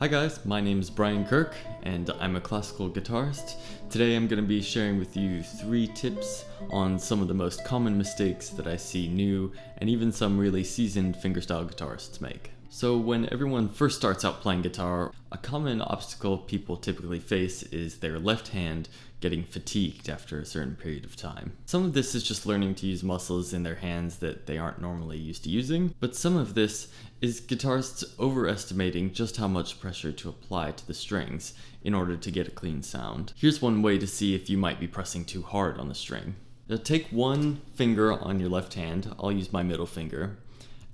Hi guys, my name is Brian Kirk and I'm a classical guitarist. Today I'm going to be sharing with you 3 tips on some of the most common mistakes that I see new and even some really seasoned fingerstyle guitarists make. So when everyone first starts out playing guitar, a common obstacle people typically face is their left hand getting fatigued after a certain period of time. Some of this is just learning to use muscles in their hands that they aren't normally used to using, but some of this is guitarists overestimating just how much pressure to apply to the strings in order to get a clean sound. Here's one way to see if you might be pressing too hard on the string. Now take one finger on your left hand, I'll use my middle finger,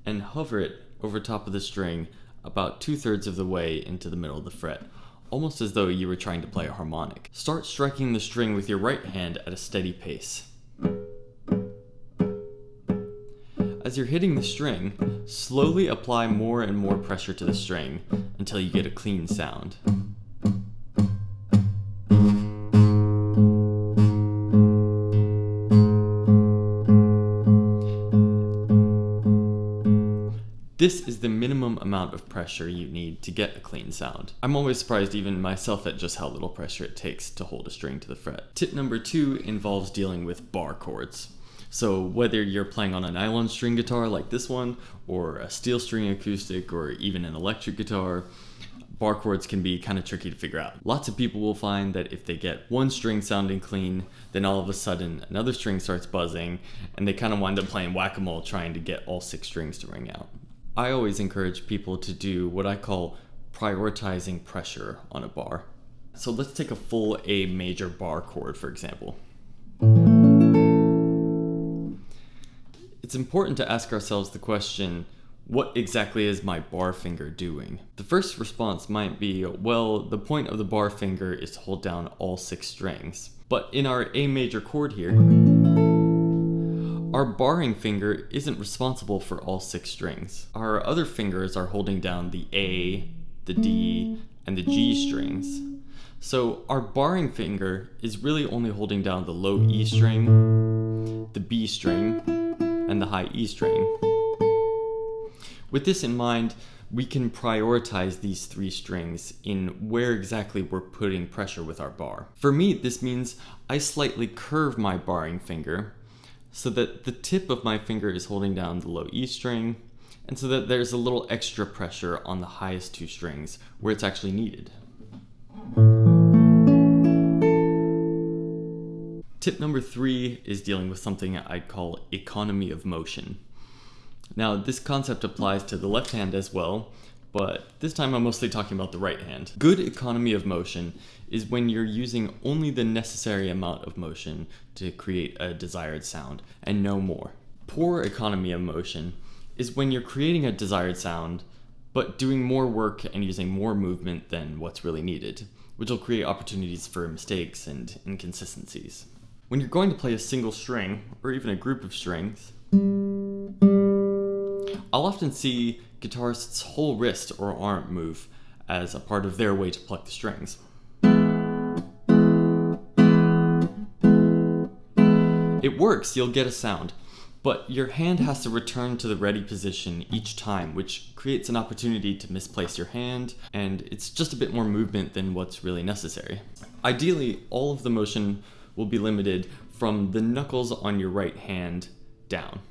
and hover it over top of the string about 2/3 of the way into the middle of the fret, almost as though you were trying to play a harmonic. Start striking the string with your right hand at a steady pace. As you're hitting the string, slowly apply more and more pressure to the string until you get a clean sound. This is the minimum amount of pressure you need to get a clean sound. I'm always surprised even myself at just how little pressure it takes to hold a string to the fret. Tip number 2 involves dealing with bar chords. So whether you're playing on a nylon string guitar like this one, or a steel string acoustic, or even an electric guitar, bar chords can be kind of tricky to figure out. Lots of people will find that if they get one string sounding clean, then all of a sudden another string starts buzzing, and they kind of wind up playing whack-a-mole trying to get all 6 strings to ring out. I always encourage people to do what I call prioritizing pressure on a bar. So let's take a full A major bar chord, for example. It's important to ask ourselves the question, what exactly is my bar finger doing? The first response might be, well, the point of the bar finger is to hold down all 6 strings. But in our A major chord here, our barring finger isn't responsible for all 6 strings. Our other fingers are holding down the A, the D, and the G strings. So our barring finger is really only holding down the low E string, the B string, and the high E string. With this in mind, we can prioritize these 3 strings in where exactly we're putting pressure with our bar. For me, this means I slightly curve my barring finger so that the tip of my finger is holding down the low E string, and so that there's a little extra pressure on the highest 2 strings where it's actually needed. Tip number 3 is dealing with something I'd call economy of motion. Now, this concept applies to the left hand as well, but this time I'm mostly talking about the right hand. Good economy of motion is when you're using only the necessary amount of motion to create a desired sound, and no more. Poor economy of motion is when you're creating a desired sound, but doing more work and using more movement than what's really needed, which will create opportunities for mistakes and inconsistencies. When you're going to play a single string, or even a group of strings, I'll often see guitarists' whole wrist or arm move as a part of their way to pluck the strings. It works, you'll get a sound, but your hand has to return to the ready position each time, which creates an opportunity to misplace your hand, and it's just a bit more movement than what's really necessary. Ideally, all of the motion will be limited from the knuckles on your right hand down.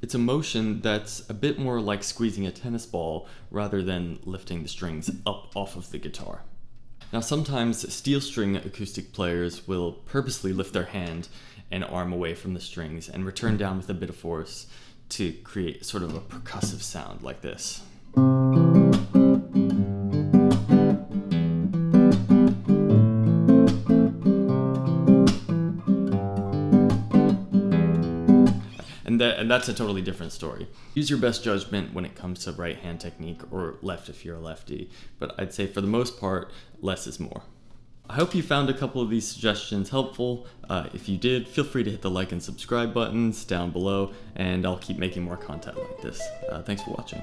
It's a motion that's a bit more like squeezing a tennis ball rather than lifting the strings up off of the guitar. Now sometimes steel string acoustic players will purposely lift their hand and arm away from the strings and return down with a bit of force to create sort of a percussive sound like this. And that's a totally different story. Use your best judgment when it comes to right hand technique, or left if you're a lefty, but I'd say for the most part, less is more. I hope you found a couple of these suggestions helpful. If you did, feel free to hit the like and subscribe buttons down below, and I'll keep making more content like this. Thanks for watching.